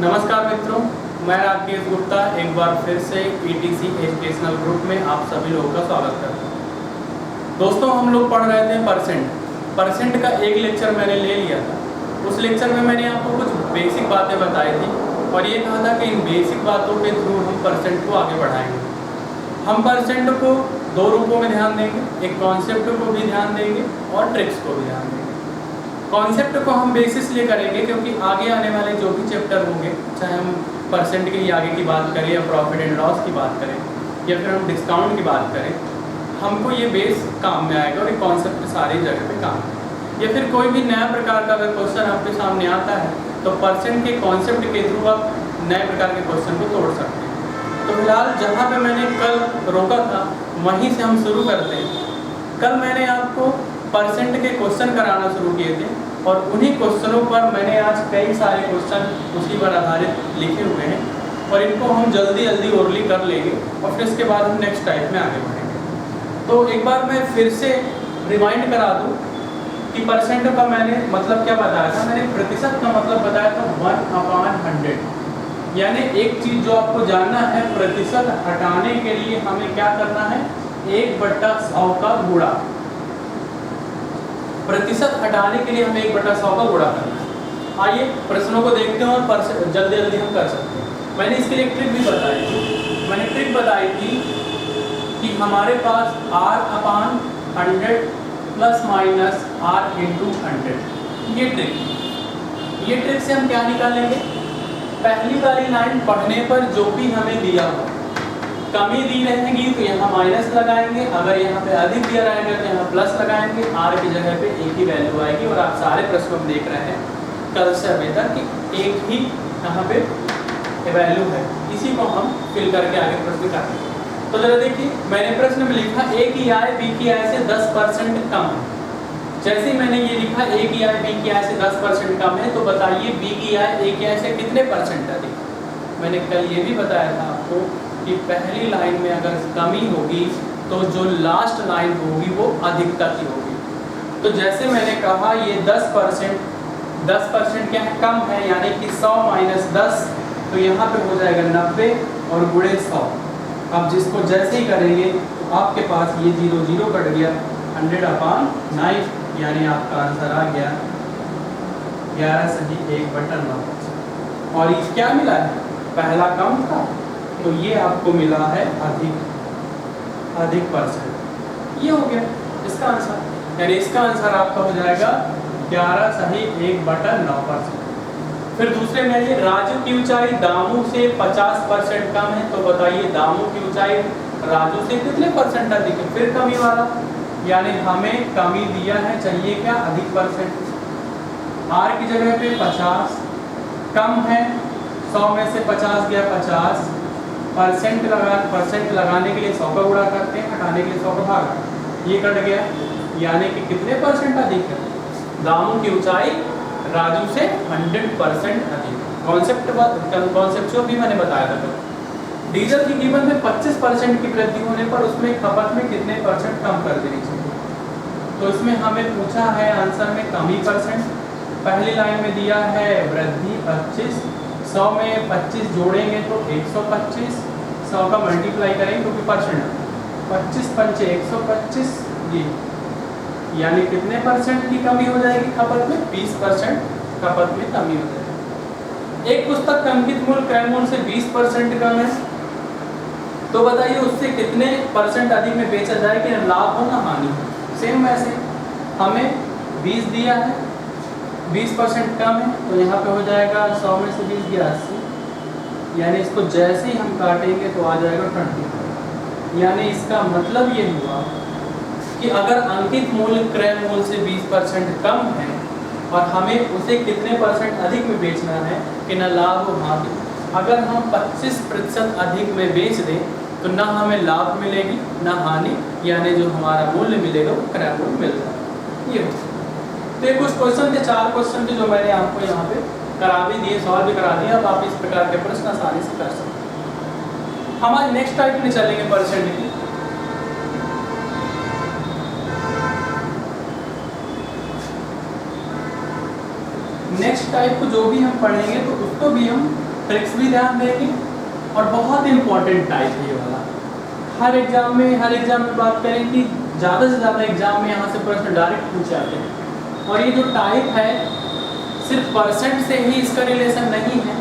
नमस्कार मित्रों, मैं राकेश गुप्ता एक बार फिर से ETC एजुकेशनल ग्रुप में आप सभी लोगों का स्वागत करता हूँ। दोस्तों, हम लोग पढ़ रहे थे परसेंट का एक लेक्चर मैंने ले लिया था। उस लेक्चर में मैंने आपको कुछ बेसिक बातें बताई थी और ये कहा था कि इन बेसिक बातों के थ्रू हम परसेंट को आगे बढ़ाएंगे। हम परसेंट को दो रूपों में ध्यान देंगे, एक कॉन्सेप्ट को भी ध्यान देंगे और ट्रिक्स को भी ध्यान देंगे। कॉन्सेप्ट को हम बेसिस लिए करेंगे क्योंकि आगे आने वाले जो भी चैप्टर होंगे, चाहे हम परसेंट के ही आगे की बात करें या प्रॉफिट एंड लॉस की बात करें या फिर हम डिस्काउंट की बात करें, हमको ये बेस काम में आएगा और ये कॉन्सेप्ट सारी जगह पे काम है। या फिर कोई भी नया प्रकार का अगर क्वेश्चन आपके सामने आता है तो परसेंट के कॉन्सेप्ट के थ्रू आप नए प्रकार के क्वेश्चन को तोड़ सकते हैं। तो फिलहाल जहाँ पे मैंने कल रोका था वहीं से हम शुरू करते हैं। कल मैंने आपको परसेंट के क्वेश्चन कराना शुरू किए थे और उन्हीं क्वेश्चनों पर मैंने आज कई सारे क्वेश्चन उसी पर आधारित लिखे हुए हैं और इनको हम जल्दी ओरली कर लेंगे और फिर इसके बाद हम नेक्स्ट टाइप में आगे बढ़ेंगे। तो एक बार मैं फिर से रिमाइंड करा दूं कि परसेंट का मैंने मतलब क्या बताया था। मैंने प्रतिशत का मतलब बताया था 1/100, यानी एक चीज़ जो आपको जानना है, प्रतिशत हटाने के लिए हमें क्या करना है, 1/100 का गुणा। प्रतिशत हटाने के लिए हमें 1/100 का गुणा करना है। आइए प्रश्नों को देखते हैं और जल्दी हम कर सकते हैं। मैंने इसके लिए एक ट्रिक भी बताई थी। मैंने ट्रिक बताई थी कि हमारे पास R/100 प्लस माइनस R × 100, ये ट्रिक से हम क्या निकालेंगे। पहली वाली लाइन पढ़ने पर जो भी हमें दिया हो, कमी दी रहेगी तो यहाँ माइनस लगाएंगे, अगर यहाँ पे अधिक दिया रहेगा तो यहाँ प्लस लगाएंगे। R की जगह पे एक ही वैल्यू आएगी और आप सारे प्रश्नों में देख रहे हैं कल से अभी तक कि एक ही यहाँ पे वैल्यू है। इसी को हम फिल करके आगे प्रश्न करेंगे। तो जरा देखिए, मैंने प्रश्न में लिखा A की आय B की आय से 10% कम है। जैसे ही मैंने ये लिखा A की आय B की आय से 10% कम है, तो बताइए B की आय A की आय से कितने परसेंट अधिक। मैंने कल ये भी बताया था आपको कि पहली लाइन में अगर कमी होगी तो जो लास्ट लाइन होगी वो अधिकता की होगी। तो जैसे मैंने कहा ये 10% क्या है, कम है, यानी कि 100 - 10, तो यहाँ पे हो जाएगा 90 और गुणे 100। अब जिसको जैसे ही करेंगे तो आपके पास ये 0 कट गया, 100/9, यानी आपका आंसर आ गया 11 सही 1/9। और ये क्या मिला है, पहला कम था तो ये आपको मिला है अधिक परसेंट। ये हो गया इसका आंसर, यानी इसका आंसर आपका हो जाएगा 11 सही 1/9%। फिर दूसरे में आइए, राजू की ऊंचाई दामू से 50% कम है, तो बताइए दामू की ऊंचाई राजू से कितने परसेंट अधिक है। फिर कमी वाला, यानी हमें कमी दिया है, चाहिए क्या, अधिक परसेंट। R की जगह पे 50 कम है, 100 में से 50 गया 50, परसेंट लगाने के लिए 100 का गुणा करते हैं, हटाने के लिए 100 का भागा, ये कट गया, यानी कि कितने परसेंट अधिक है, दामों की ऊंचाई राजू से 100% अधिक। कॉन्सेप्ट भी मैंने बताया था। डीजल की कीमत में 25% की वृद्धि होने पर उसमें खपत में कितने परसेंट कम कर देनी चाहिए। तो इसमें हमें पूछा है आंसर में कमी परसेंट, पहली लाइन में दिया है वृद्धि 25, 100 में 25 जोड़ेंगे तो 125, 100 का मल्टीप्लाई करेंगे क्योंकि परसेंट 25 × 5 = 125, ये यानी कितने परसेंट की कमी हो जाएगी खपत में, 20% खपत में कमी हो जाएगी। एक पुस्तक का अंकित मूल्य क्रय मूल्य से 20% कम है, तो बताइए उससे कितने परसेंट अधिक में बेचा जाए कि लाभ हो ना हानि। सेम वैसे हमें 20 दिया है, 20% कम है, तो यहाँ पे हो जाएगा 100 में से 20 गया 80, यानी इसको जैसे ही हम काटेंगे तो आ जाएगा 20। यानी इसका मतलब ये हुआ कि अगर अंकित मूल्य क्रय मूल्य से 20% कम है और हमें उसे कितने परसेंट अधिक में बेचना है कि न लाभ हो हानि। अगर हम 25% अधिक में बेच दें तो ना हमें लाभ मिलेगी ना हानि, यानी जो हमारा मूल्य मिलेगा वो क्रय मूल्य मिल जाएगा। ये तो ये कुछ क्वेश्चन थे, 4 क्वेश्चन थे जो मैंने आपको यहाँ पे करा भी दिए, सॉल्व भी करा दिए। अब आप इस प्रकार के प्रश्न आसानी से कर सकते हैं। हम आज नेक्स्ट टाइप में चलेंगे परसेंट की। नेक्स्ट टाइप को जो भी हम पढ़ेंगे तो उसको भी हम ट्रिक्स भी ध्यान देंगे और बहुत इंपॉर्टेंट टाइप है ये वाला। हर एग्जाम में बात करें कि ज़्यादा से ज़्यादा एग्जाम में यहाँ से प्रश्न डायरेक्ट पूछे जाते हैं। और ये जो टाइप है सिर्फ परसेंट से ही इसका रिलेशन नहीं है,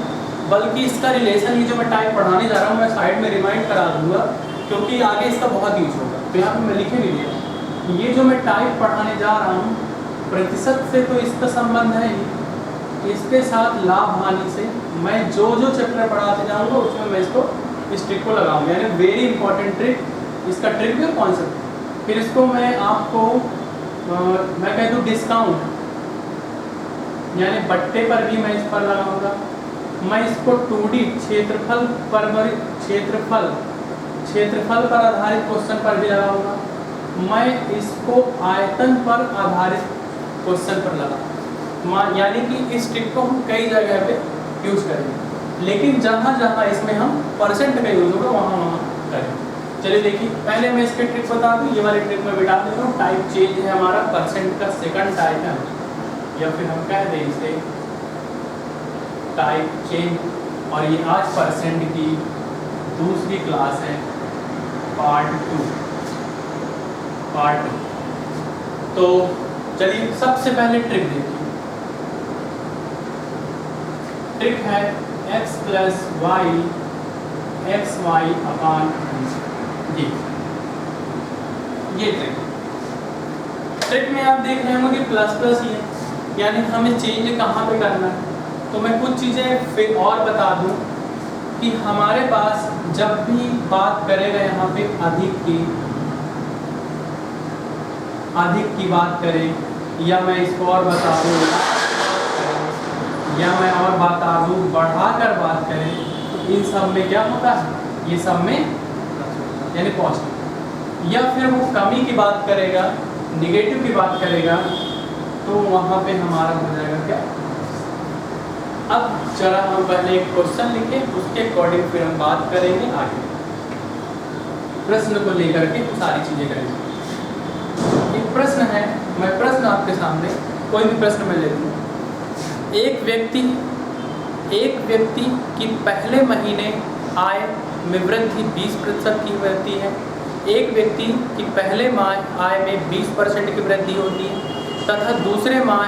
बल्कि इसका रिलेशन ही जो मैं टाइप पढ़ाने जा रहा हूँ मैं साइड में रिमाइंड करा दूंगा, क्योंकि आगे इसका बहुत यूज होगा। तो यहाँ पे मैं लिखे नहीं दिया, ये जो मैं टाइप पढ़ाने जा रहा हूँ प्रतिशत से तो इसका संबंध है ही, इसके साथ लाभ हानि से मैं जो चैप्टर पढ़ाते जाऊँगा उसमें मैं इसको इस ट्रिक को लगाऊंगा, यानी वेरी इंपॉर्टेंट ट्रिक, इसका ट्रिक भी कॉन्सेप्ट। फिर इसको मैं आपको मैं कह दूँ डिस्काउंट, यानी बट्टे पर भी मैं इस पर लगाऊंगा। मैं इसको 2D क्षेत्रफल पर आधारित क्वेश्चन पर भी लगाऊंगा। मैं इसको आयतन पर आधारित क्वेश्चन पर लगाऊंगा, यानी कि इस ट्रिक को हम कई जगह पे यूज करेंगे, लेकिन जहाँ जहाँ इसमें हम परसेंट का यूज होगा वहाँ करेंगे। चलिए देखिए, पहले मैं इसके ट्रिक बता दूँ, ये वाली ट्रिक मैं बिठा देता हूँ। टाइप चेंज है हमारा परसेंट का सेकंड टाइप है, या फिर हम कह दें इसे टाइप चेंज। और ये आज परसेंट की दूसरी क्लास है, पार्ट 2। तो चलिए सबसे पहले ट्रिक देखिए। ट्रिक है x plus Y X Y upon जी, ये ट्रिक में आप देख रहे होंगे कि प्लस प्लस ही है, यानी हमें चेंज कहाँ पे करना है। तो मैं कुछ चीज़ें फिर और बता दूं कि हमारे पास जब भी बात करेगा यहाँ पे अधिक की बात करें, या मैं इसको और बता दूँ, या मैं और बता दूँ बढ़ाकर बात करें, तो इन सब में क्या होता है, ये सब में यानी पॉजिटिव। या फिर वो कमी की बात करेगा, निगेटिव की बात करेगा, तो वहाँ पे हमारा हो जाएगा क्या। अब जरा हम पहले एक क्वेश्चन लिखें, उसके अकॉर्डिंग फिर हम बात करेंगे आगे, प्रश्न को लेकर के सारी चीज़ें करेंगे। एक प्रश्न है, मैं प्रश्न आपके सामने कोई भी प्रश्न मैं लेता हूँ। एक व्यक्ति की पहले महीने आय में वृद्धि 20% की वृद्धि है। एक व्यक्ति की पहले माह आय में 20% की वृद्धि होती है तथा दूसरे माह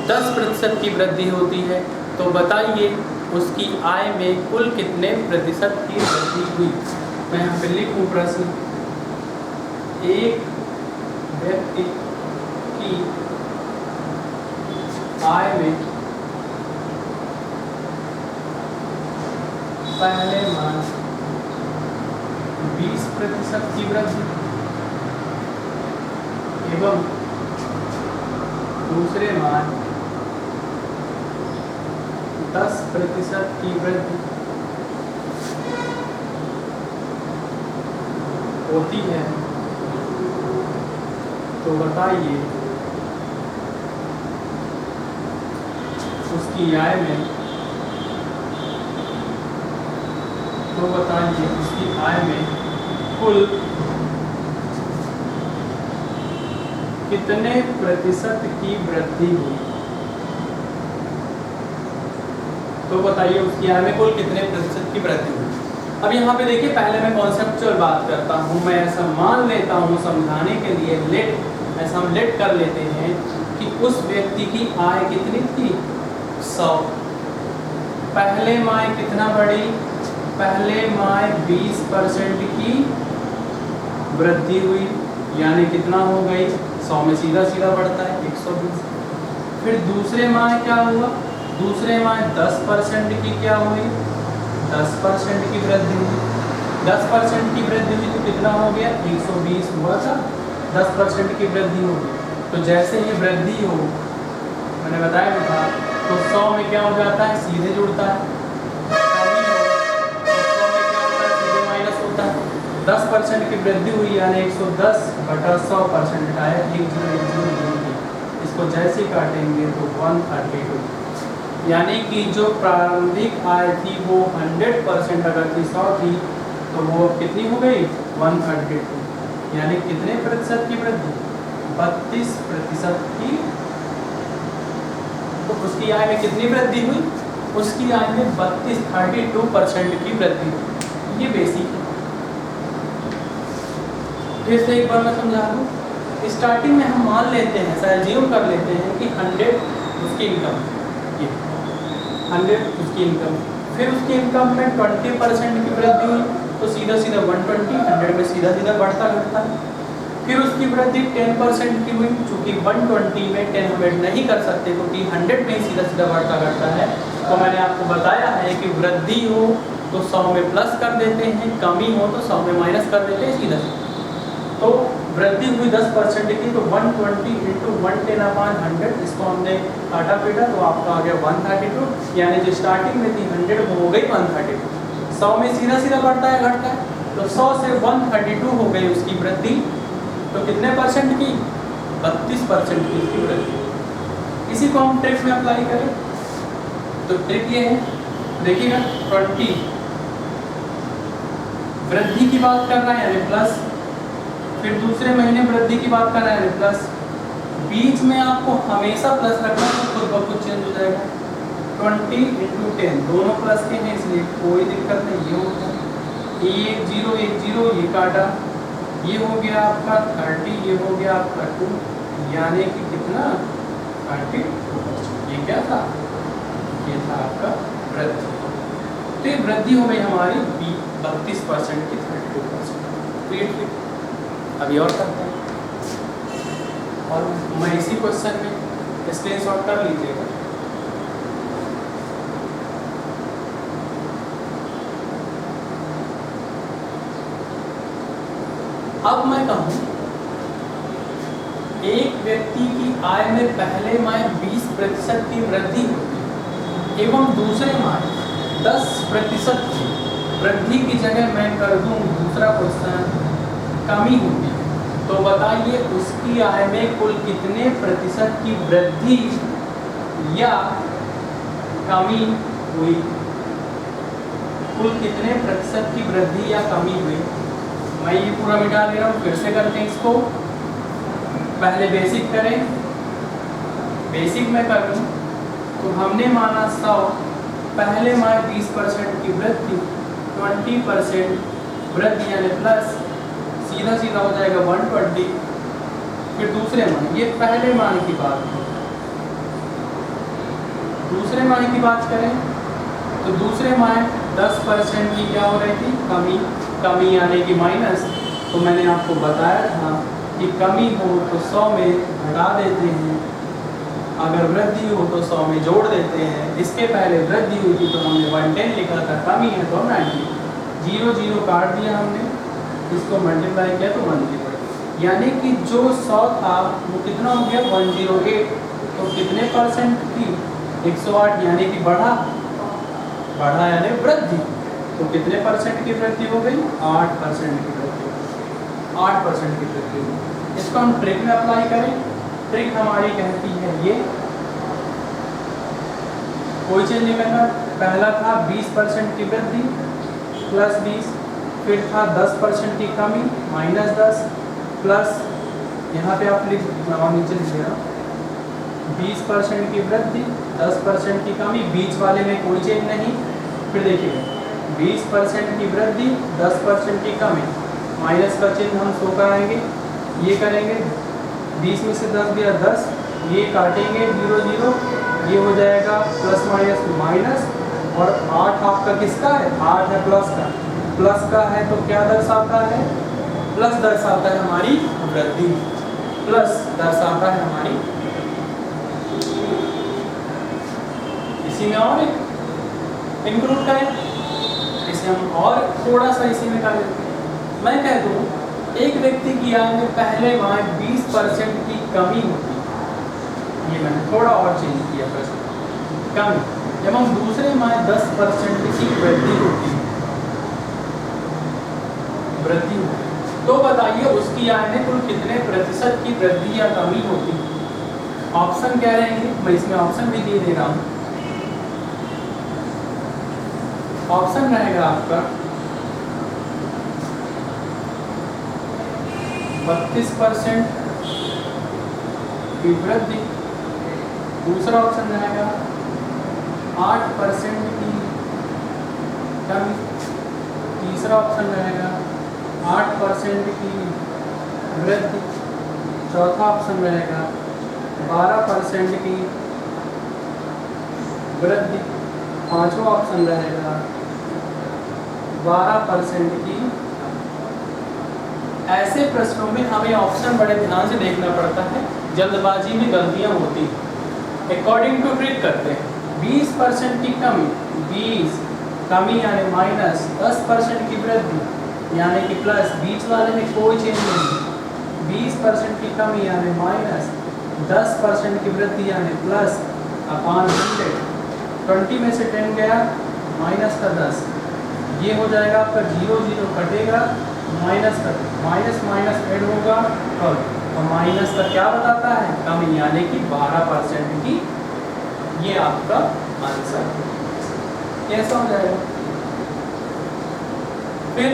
10% की वृद्धि होती है। तो बताइए उसकी आय में कुल कितने प्रतिशत की वृद्धि हुई। मैं यहाँ पे लिखूँ प्रश्न, एक व्यक्ति की आय में पहले माह 20% की वृद्धि एवं दूसरे माह 10% की वृद्धि होती है। तो बताइए उसकी आय में, कुल कितने प्रतिशत की वृद्धि हुई। तो बताइए उसकी आय में कुल कितने प्रतिशत की वृद्धि हुई। अब यहाँ पे देखिए, पहले मैं कॉन्सेप्चुअल बात करता हूँ। मैं ऐसा मान लेता हूँ समझाने के लिए, ऐसा हम लेट कर लेते हैं कि उस व्यक्ति की आय कितनी थी, 100। पहले माह कितना बढ़ी, पहले माह 20% की वृद्धि हुई, यानी कितना हो गई, 100 में सीधा सीधा बढ़ता है 120। फिर दूसरे माह क्या हुआ, दूसरे माह 10% की क्या हुई, 10% की वृद्धि हुई। 10% की वृद्धि हुई तो कितना हो गया, 120 हुआ था, 10% की वृद्धि होगी। तो जैसे ही वृद्धि हो, मैंने बताया था, तो 100 में क्या हो जाता है, सीधे जुड़ता है। कमी हो तो 100 में क्या होता है, सीधे माइनस होता है। 10% की वृद्धि हुई यानी 110 बटा 100% हटाया, 1 इसको जैसे काटेंगे तो 132, यानी कि जो प्रारंभिक आय थी वो 100% अगर थी 100 थी, तो वो कितनी हो गई, 132, यानी कितने प्रतिशत की वृद्धि, 32% की। तो उसकी आय में कितनी वृद्धि हुई, उसकी आय में 32% की वृद्धि। ये बेसिक है। फिर से एक बार मैं समझा दूँ। स्टार्टिंग में हम मान लेते हैं, एज्यूम कर लेते हैं कि 100 उसकी इनकम, ये 100 उसकी इनकम, फिर उसकी इनकम में 20% की वृद्धि हुई तो सीधा सीधा 120, 100 में सीधा सीधा बढ़ता घटता है। फिर उसकी वृद्धि 10% की हुई, चूंकि 120 में 10 हम ऐड नहीं कर सकते क्योंकि 100 में सीधा सीधा बढ़ता घटता है। तो मैंने आपको बताया है कि वृद्धि हो तो 100 में प्लस कर देते हैं, कमी हो तो 100 में माइनस कर देते हैं सीधा सीधा। तो वृद्धि हुई 10% की, तो 120 इंटू 110/100, इसको हमने काटा पीटा तो आपका आ गया 132, यानी जो स्टार्टिंग में थी 100 वो हो गई 132। 100 में सीधा सीधा बढ़ता है घटता है, तो 100 से 132 हो गई उसकी वृद्धि। तो कितने परसेंट की? 32% की उसकी वृद्धि। इसी को हम ट्रिक में अप्लाई करें तो ट्रिक ये है, देखिएगा 20 वृद्धि की बात कर रहा है यानी प्लस, फिर दूसरे महीने वृद्धि की बात कर रहा है प्लस, बीच में आपको हमेशा प्लस रखना तो खुद ब खुद चेंज हो जाएगा। 20 इंटू 10 दोनों प्लस के हैं इसलिए कोई दिक्कत नहीं, ये होगा ये 0 1 0 ये काटा, ये हो गया आपका 30, ये हो गया आपका 2, यानी कि कितना 32। ये क्या था? ये था आपका वृद्धि। तो ये वृद्धि हो गई हमारी 32% की 32%। अभी और करते हैं, और मैं इसी क्वेश्चन में स्क्रीनशॉट कर लीजिएगा। अब मैं कहूँ एक व्यक्ति की आय में पहले माह 20% की वृद्धि होती है एवं दूसरे माह 10% की वृद्धि की जगह मैं कर दूँ दूसरा क्वेश्चन कमी होती है, तो बताइए उसकी आय में कुल कितने प्रतिशत की वृद्धि या कमी हुई? कुल कितने प्रतिशत की वृद्धि या कमी हुई? मैं ये पूरा मिटा दे रहा हूँ, फिर से करते हैं इसको। पहले बेसिक करें, बेसिक में करूँ तो हमने माना 100, पहले माह 20% की वृद्धि, 20% वृद्धि यानी प्लस, सीधा सीधा हो जाएगा 120। फिर दूसरे माह, ये पहले माह की बात है, दूसरे माह की बात करें तो दूसरे माह 10% की क्या हो रही थी? कमी, कमी यानी कि माइनस। तो मैंने आपको बताया था कि कमी हो तो 100 में घटा देते हैं, अगर वृद्धि हो तो 100 में जोड़ देते हैं। इसके पहले वृद्धि हुई थी तो हमने 110 लिखा था, कमी है तो 90, 0 0 काट दिया हमने, इसको मल्टीप्लाई किया तो 108, यानी कि जो 100 था वो कितना हो गया? 108। तो कितने परसेंट की? 108, यानी कि बढ़ा, बढ़ा यानी वृद्धि। तो कितने परसेंट की वृद्धि हो गई? 8% की वृद्धि, 8% की वृद्धि। इसको हम ट्रिक में अप्लाई करें, ट्रिक हमारी कहती है ये, कोई चीज नहीं करना। पहला था 20% की वृद्धि प्लस 20, फिर था 10% की कमी माइनस 10, प्लस यहाँ पे आप नीचे लिख देना 20% की वृद्धि 10% की कमी, बीच वाले में कोई चेंज नहीं। फिर देखिए 20% की वृद्धि 10% की कमी, माइनस का चिन्ह हम शो कराएंगे, ये करेंगे 20 में से 10 गया 10, ये काटेंगे 0 0, ये हो जाएगा प्लस माइनस माइनस, और 8 आपका किसका है? 8 है प्लस का, प्लस का है तो क्या दर्शाता है? प्लस दर्शाता है हमारी वृद्धि, प्लस दर्शाता है हमारी। इसी में और इंक्लूड करें, इसे हम और थोड़ा सा इसी में कर लेते हैं। मैं कह दूँ एक व्यक्ति की आय में पहले माह 20% की कमी होती है, ये मैंने थोड़ा और चेंज किया प्रश्न, कमी, एवं दूसरे माह 10% की वृद्धि होती है, वृद्धि। तो बताइए उसकी आय में कुल कितने प्रतिशत की वृद्धि या कमी होती है? ऑप्शन क्या रहेंगे? मैं इसमें ऑप्शन भी दे रहा हूँ। ऑप्शन रहेगा आपका 32% की वृद्धि, दूसरा ऑप्शन रहेगा 8% की कमी। तीसरा ऑप्शन रहेगा 8% की वृद्धि। चौथा ऑप्शन रहेगा 12% की वृद्धि। पांचवा ऑप्शन रहेगा 12% की। ऐसे प्रश्नों में हमें ऑप्शन बड़े ध्यान से देखना पड़ता है, जल्दबाजी में गलतियां होती हैं। अकॉर्डिंग टू ट्रीट करते हैं। 20% की कमी, 20 कमी यानी माइनस, 10% की वृद्धि यानी कि प्लस, बीच वाले में कोई चेंज नहीं। 20% की कमी यानी माइनस, 10% की वृद्धि यानी प्लस अपॉन 100। 20 में से 10 गया, माइनस का 10, ये हो जाएगा आपका 0 0 कटेगा, माइनस का माइनस माइनस ऐड होगा और माइनस का क्या बताता है, कमी यानी कि 12% की। ये आपका आंसर कैसा हो जाएगा। फिर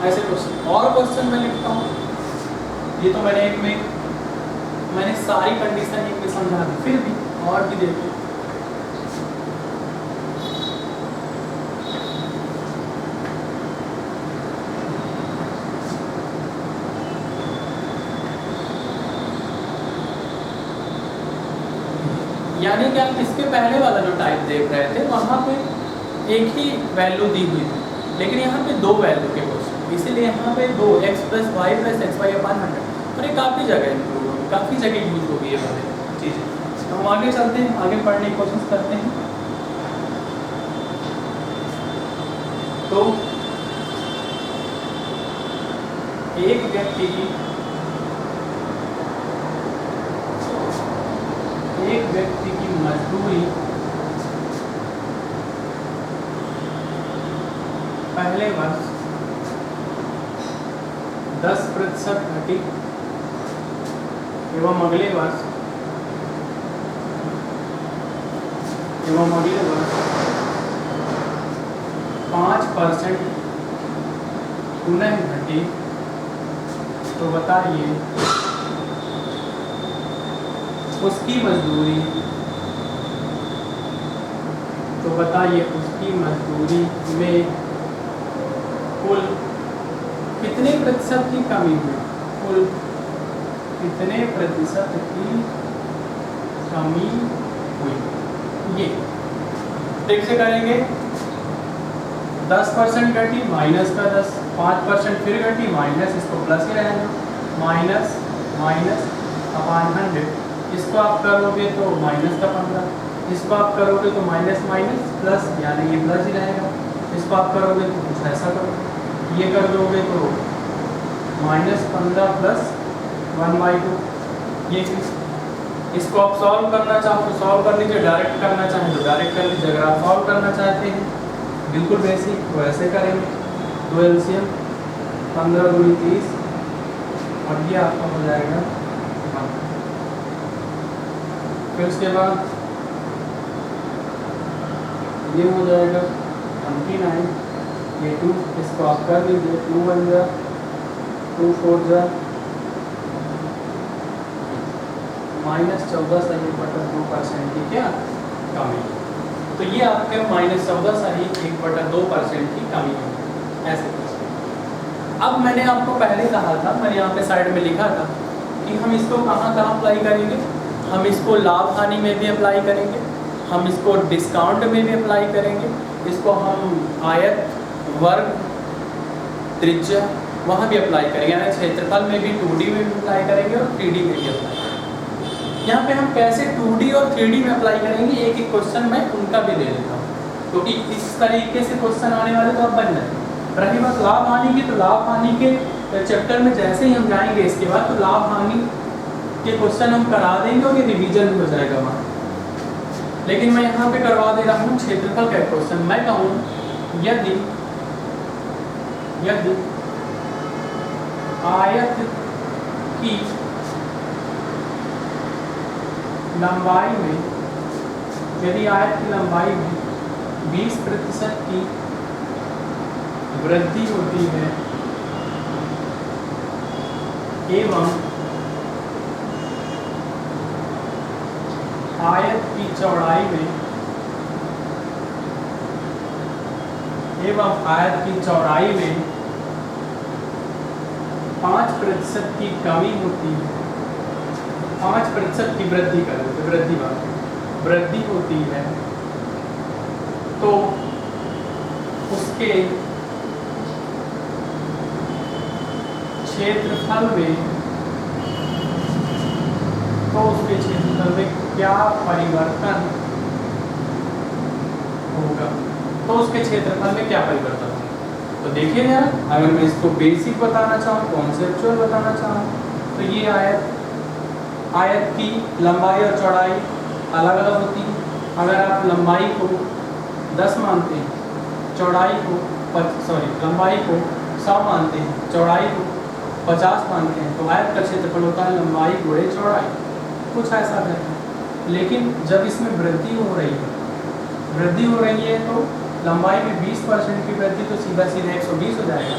ऐसे क्वेश्चन और क्वेश्चन मैं लिखता हूँ। ये तो मैंने सारी कंडीशन एक में समझा दी, फिर भी और भी देखो। यानी कि आप इसके पहले वाला जो टाइप देख रहे थे वहाँ पे एक ही वैल्यू दी हुई थी, लेकिन यहाँ पे दो वैल्यू के क्वेश्चन, इसीलिए यहाँ पे 2 x + y + xy / 100। और ये काफ़ी जगह इंप्रूव होगी, काफ़ी जगह यूज होगी ये वाली चीज़ें। तो हम आगे चलते हैं, आगे पढ़ने की कोशिश करते हैं। तो एक व्यक्ति की मजदूरी पहले वर्ष 10% घटी एवं अगले वर्ष 5% पुनः घटी। तो बताइए उसकी मजदूरी में कुल कितने प्रतिशत की कमी हुई, कुल कितने प्रतिशत की कमी हुई। ये ठीक से करेंगे। 10% घटी, माइनस का 10, 5% फिर घटी, माइनस, इसको प्लस ही रहेगा, माइनस माइनस अपॉन 100। इसको आप करोगे तो माइनस का 15, इसको आप करोगे तो माइनस माइनस प्लस, यानी ये प्लस ही रहेगा। इसको आप करोगे तो कुछ ऐसा करो, ये कर दोगे तो -15 + 1/2। ये इसको आप सॉल्व करना चाहो तो सॉल्व कर लीजिए, डायरेक्ट करना चाहें तो डायरेक्ट कर लीजिए। अगर आप सॉल्व करना चाहते हैं बिल्कुल बेसिक तो ऐसे करेंगे। 2 LCM 15 × 30 और ये आपका हो जाएगा 1। फिर उसके बाद ये हो जाएगा 29, ये 2, इसको आप कर लीजिए। 2 1 जा, 2 4 जा, -14 सही बटा 2% की क्या कमी। तो ये आपके -14 सही 1/2% की कमी है। ऐसे अब मैंने आपको पहले कहा था, मैंने यहाँ पे साइड में लिखा था कि हम इसको कहाँ अप्लाई करेंगे। हम इसको लाभ हानि में भी अप्लाई करेंगे, हम इसको डिस्काउंट में भी अप्लाई करेंगे, इसको हम आयत, वर्ग, त्रिज्या वहाँ भी अप्लाई करेंगे, यानी क्षेत्रफल में भी 2D में भी अप्लाई करेंगे और 3D में भी अप्लाई करेंगे। यहाँ पे हम कैसे 2D और 3D में अप्लाई करेंगे, एक एक क्वेश्चन मैं उनका भी ले लेता हूँ, क्योंकि इस तरीके से क्वेश्चन आने वाले तो अब बन जाए। रही बात लाभ हानि की, तो लाभ हानि के चैप्टर में जैसे ही हम जाएंगे इसके बाद तो लाभ हानि के क्वेश्चन हम करा देंगे और ये रिवीजन हो जाएगा वहाँ। लेकिन मैं यहाँ पे करवा दे रहा हूँ क्षेत्रफल का क्वेश्चन। मैं कहूँ यदि आयत की लंबाई में 20% की वृद्धि होती है एवं आयत की चौड़ाई में एवं आयत की चौड़ाई में 5% की कमी होती है, 5% की वृद्धि करें, वृद्धि होती है, तो उसके क्षेत्रफल में क्या परिवर्तन होगा, तो उसके क्षेत्रफल में क्या परिवर्तन होगा। तो देखिए यार, अगर मैं इसको बेसिक बताना चाहूँ, कॉन्सेप्चुअल बताना चाहूँ, तो ये आयत की लंबाई और चौड़ाई अलग अलग होती है। अगर आप लंबाई को 10 मानते हैं, लंबाई को 100 मानते हैं, चौड़ाई को 50 मानते हैं, तो आयत का क्षेत्रफल होता है लंबाई गुणे चौड़ाई, कुछ ऐसा रहता है। लेकिन जब इसमें वृद्धि हो रही है तो लंबाई में 20% की वृद्धि तो सीधा 120 हो जाएगा,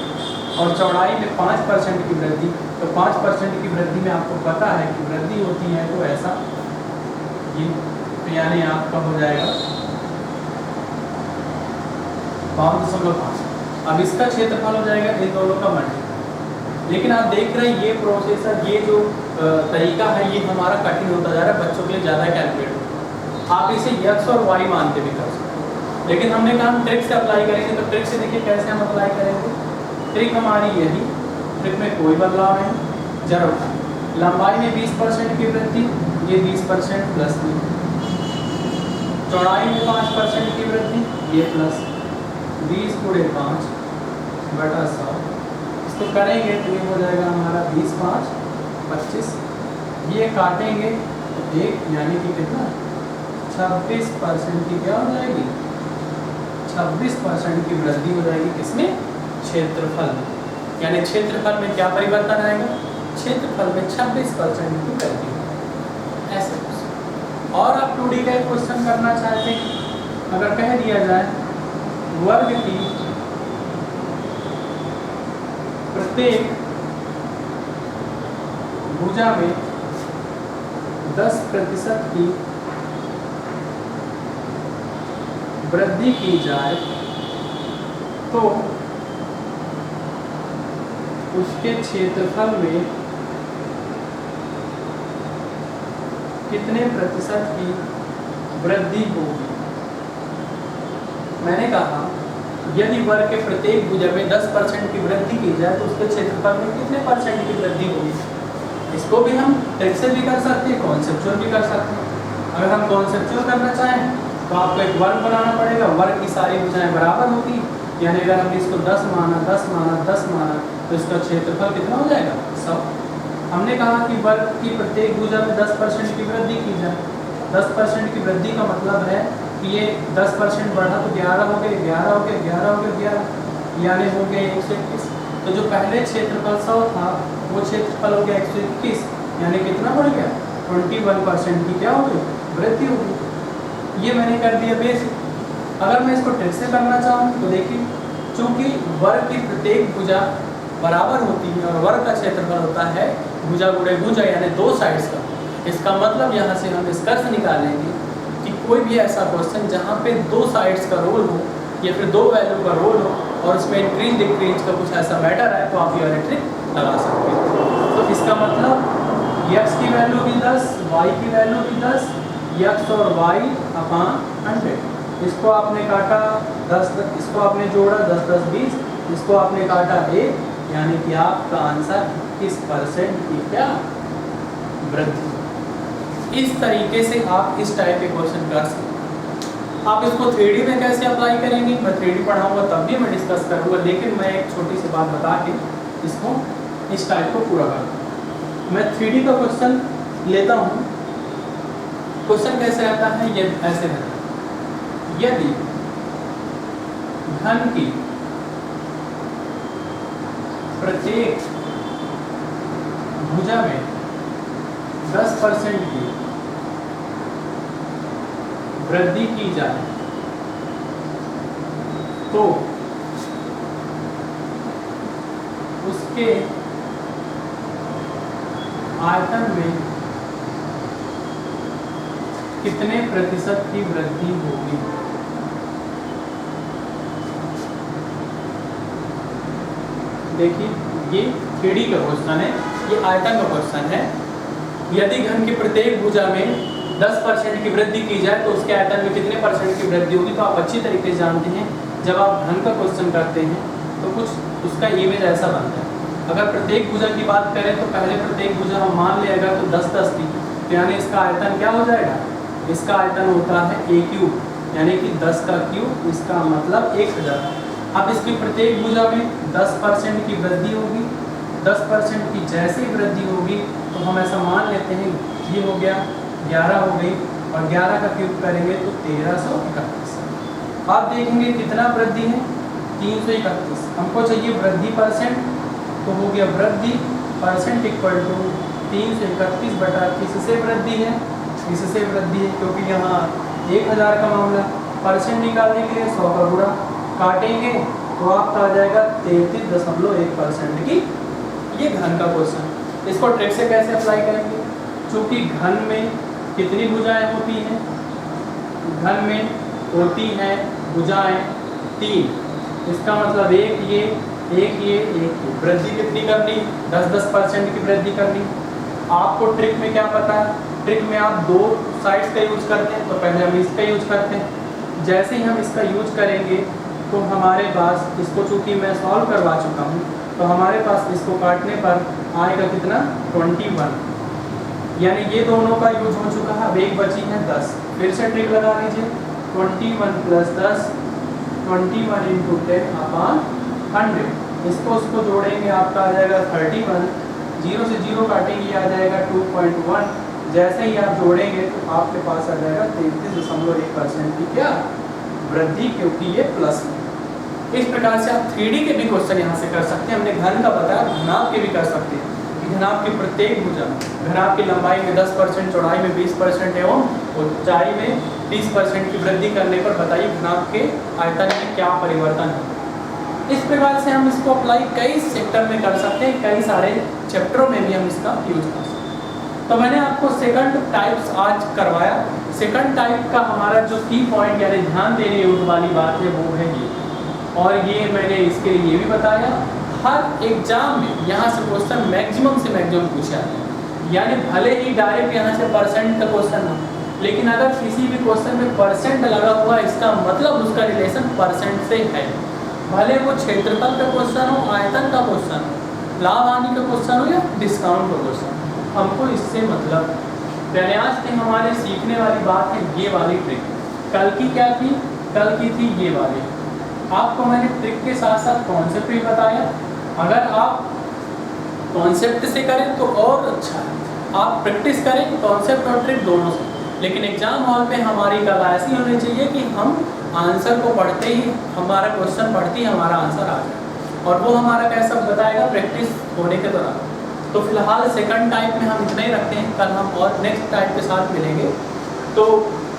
और चौड़ाई में 5% की वृद्धि, तो 5% की वृद्धि में आपको पता है कि वृद्धि होती है तो ऐसा, यानी आपका हो जाएगा 5.5। अब इसका क्षेत्रफल हो जाएगा इन दोनों का मल्टीपल। लेकिन आप देख रहे हैं ये प्रोसेसर, ये जो तरीका है, ये हमारा कठिन होता जा रहा है, बच्चों के लिए ज़्यादा कैलकुलेट होता है। आप इसे x और y मान के भी कर सकते हो, लेकिन हमने कहा हम ट्रिक से अप्लाई करेंगे। तो ट्रिक से देखिए कैसे हम अप्लाई करेंगे। ट्रिक हमारी यही, ट्रिक में कोई बदलाव नहीं, जरूर लंबाई में 20% की वृद्धि, ये 20% प्लस में, चौड़ाई में 5% की वृद्धि, ये प्लस 20 गुणे 5 बटा 100, इसको करेंगे तो ये हो जाएगा हमारा 20 5 25, ये काटेंगे तो एक, यानी कि कितना 26% की क्या हो जाएगी, 26% की वृद्धि हो जाएगी किसमें, क्षेत्रफल में। यानी क्षेत्रफल में क्या परिवर्तन आएगा, क्षेत्रफल में 26% की वृद्धि होगी। ऐसे और आप 2D का एक क्वेश्चन करना चाहते हैं, अगर कह दिया जाए वर्ग की प्रत्येक भुजा में 10% की वृद्धि की जाए तो उसके क्षेत्रफल में कितने प्रतिशत की वृद्धि होगी। मैंने कहा यदि वर्ग के प्रत्येक भुजा में 10% की वृद्धि की जाए तो उसके क्षेत्रफल में कितने परसेंट की वृद्धि होगी। इसको भी हम ट्रिक से भी कर सकते हैं, कॉन्सेप्चुअल भी कर सकते हैं। अगर हम कॉन्सेप्चुअल करना चाहें तो आपको एक वर्ग बनाना पड़ेगा, वर्ग की सारी भुजाएं बराबर होती, यानी अगर हमने इसको 10 माना, 10 माना, 10 माना, तो इसका क्षेत्रफल कितना हो जाएगा 100। हमने कहा कि वर्ग की प्रत्येक भुजा में 10% की वृद्धि की जाए। 10% की वृद्धि का मतलब है कि ये 10% बढ़ा तो 11 हो गए, 11 हो गए, 11 हो गए, 11, यानी हो गए 121। तो जो पहले क्षेत्रफल 100 था वो क्षेत्रफल हो गया 121, यानी कितना बढ़ गया, 21% की क्या हो गई, वृद्धि हो गई। ये मैंने कर दिया बेसिक। अगर मैं इसको ट्रिक से करना चाहूँ तो देखिए, चूंकि वर्ग की प्रत्येक भुजा बराबर होती है और वर्ग का क्षेत्रफल होता है भुजा गुणे भुजा, यानी दो साइड्स का। इसका मतलब यहाँ से हम निष्कर्ष निकालेंगे कि कोई भी ऐसा क्वेश्चन जहाँ पे दो साइड्स का रोल हो या फिर दो वैल्यू का रोल हो और उसमें इंक्रीज डिक्रीज का कुछ ऐसा मैटर है, तो आप ये वाली ट्रिक लगा सकते हैं। तो इसका मतलब x की वैल्यू भी 10, y की वैल्यू भी 10, x और y अपॉन 100। इसको आपने काटा 10, इसको आपने जोड़ा 10 10 20, इसको आपने काटा 1, यानी कि आपका आंसर किस परसेंट की क्या वृद्धि। इस तरीके से आप इस टाइप के क्वेश्चन कर सकते हैं। आप इसको 3D में कैसे अप्लाई करेंगे, मैं 3D पढ़ाऊंगा तब भी मैं डिस्कस करूंगा, लेकिन मैं एक छोटी सी बात बता के इसको इस टाइप को पूरा करूँगा। मैं 3D का क्वेश्चन लेता हूँ। क्वेश्चन कैसे रहता है, ये ऐसे रहता है, यदि धन की प्रत्येक भुजा में 10% की वृद्धि की जाए तो उसके आयतन में कितने प्रतिशत की वृद्धि होगी। देखिए ये 3D का क्वेश्चन है, ये आयतन का क्वेश्चन है। यदि घन की प्रत्येक भुजा में 10% की वृद्धि की जाए तो उसके आयतन में कितने % की वृद्धि होगी? तो आप अच्छी तरीके से जानते हैं जब आप घन का क्वेश्चन करते हैं तो कुछ उसका इमेज ऐसा बनता है। अगर प्रत्येक भुजा की बात करें तो पहले प्रत्येक भुजा हम मान ले अगर तो 10-10 की, तो यानी इसका आयतन क्या हो जाएगा? इसका आयतन होता है a³ यानी कि 10 का क्यूब, इसका मतलब 1000। अब इसकी प्रत्येक भुजा में 10% की वृद्धि होगी, 10% की जैसे ही वृद्धि होगी तो हम ऐसा मान लेते हैं ये हो गया 11 हो गई, और 11 का क्यूब करेंगे तो 1331। आप देखेंगे कितना वृद्धि है? 331। हमको चाहिए वृद्धि परसेंट, तो हो गया वृद्धि परसेंट इक्वल टू 331 बटा किससे वृद्धि है? इससे वृद्धि है, क्योंकि यहाँ 1000 का मामला। परसेंट निकालने के लिए 100 का गुणा काटेंगे तो आपका आ जाएगा 33.1% की। ये घन का क्वेश्चन। इसको ट्रिक से कैसे अप्लाई करेंगे? चूँकि घन में कितनी भुजाएं होती हैं? घन में होती हैं भुजाएं 3। इसका मतलब एक ये, एक ये, एक ये। वृद्धि कितनी करनी? 10-10% की वृद्धि करनी। आपको ट्रिक में क्या पता है? ट्रिक में आप 2 साइड्स का यूज करते हैं, तो पहले हम इसका यूज करते हैं। जैसे ही हम इसका यूज करेंगे तो हमारे पास, इसको चूँकि मैं सॉल्व करवा चुका हूँ, तो हमारे पास इसको काटने पर आएगा कितना? 21। यानी ये दोनों का यूज हो चुका है। अब एक बची है 10। फिर से ट्रिक लगा लीजिए। 21 + 10, 21 × 10/100। इसको उसको जोड़ेंगे आपका आ जाएगा 31। 0 से 0 काटेंगे आ जाएगा 2.1। जैसे ही आप जोड़ेंगे तो आपके पास आ जाएगा 33.1% की क्या वृद्धि, क्योंकि ये प्लस है। इस प्रकार से आप 3D के भी क्वेश्चन यहाँ से कर सकते हैं। हमने घन का बताया, घनाभ के भी कर सकते हैं। घनाभ की प्रत्येक भुजा, घनाभ की लंबाई में 10%, चौड़ाई में 20% एवं ऊंचाई में 30% की वृद्धि करने पर बताइए घनाभ के आयतन में क्या परिवर्तन है। इस प्रकार से हम इसको अप्लाई कई सेक्टर में कर सकते हैं, कई सारे चैप्टरों में भी हम इसका यूज कर सकते हैं। तो मैंने आपको सेकंड टाइप्स आज करवाया। सेकंड टाइप का हमारा जो की पॉइंट यानी ध्यान देने योग्य वाली बात है वो है ये, और ये मैंने इसके लिए ये भी बताया हर एग्जाम में यहाँ से क्वेश्चन मैक्सिमम से मैक्सिमम पूछा है। यानी भले ही डायरेक्ट यहाँ से परसेंट का क्वेश्चन हो, लेकिन अगर किसी भी क्वेश्चन में परसेंट लगा हुआ है इसका मतलब उसका रिलेशन परसेंट से है। भले वो क्षेत्रफल का क्वेश्चन हो, आयतन का क्वेश्चन हो, लाभ हानि का क्वेश्चन हो या डिस्काउंट का क्वेश्चन, हमको इससे मतलब। प्रयास में हमारे सीखने वाली बात है ये वाली ट्रिक। कल की क्या थी? कल की थी ये वाली। आपको मैंने ट्रिक के साथ साथ कॉन्सेप्ट भी बताया। अगर आप कॉन्सेप्ट से करें तो और अच्छा है, आप प्रैक्टिस करें कॉन्सेप्ट और ट्रिक दोनों से। लेकिन एग्जाम हॉल पे हमारी कला ऐसी होनी चाहिए कि हम आंसर को पढ़ते ही, हमारा क्वेश्चन पढ़ते ही हमारा आंसर आ जाए, और वो हमारा कैसा बताएगा प्रैक्टिस होने के दौरान। तो फिलहाल सेकंड टाइप में हम इतना ही रखते हैं। कल हम और नेक्स्ट टाइप के साथ मिलेंगे। तो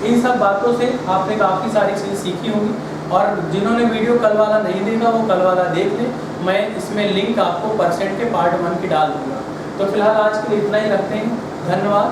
इन सब बातों से आपने काफ़ी सारी चीज़ सीखी होंगी, और जिन्होंने वीडियो कल वाला नहीं देखा वो कल वाला देख लें। मैं इसमें लिंक आपको परसेंट के पार्ट 1 की डाल दूँगा। तो फिलहाल आज के लिए इतना ही रखते हैं। धन्यवाद।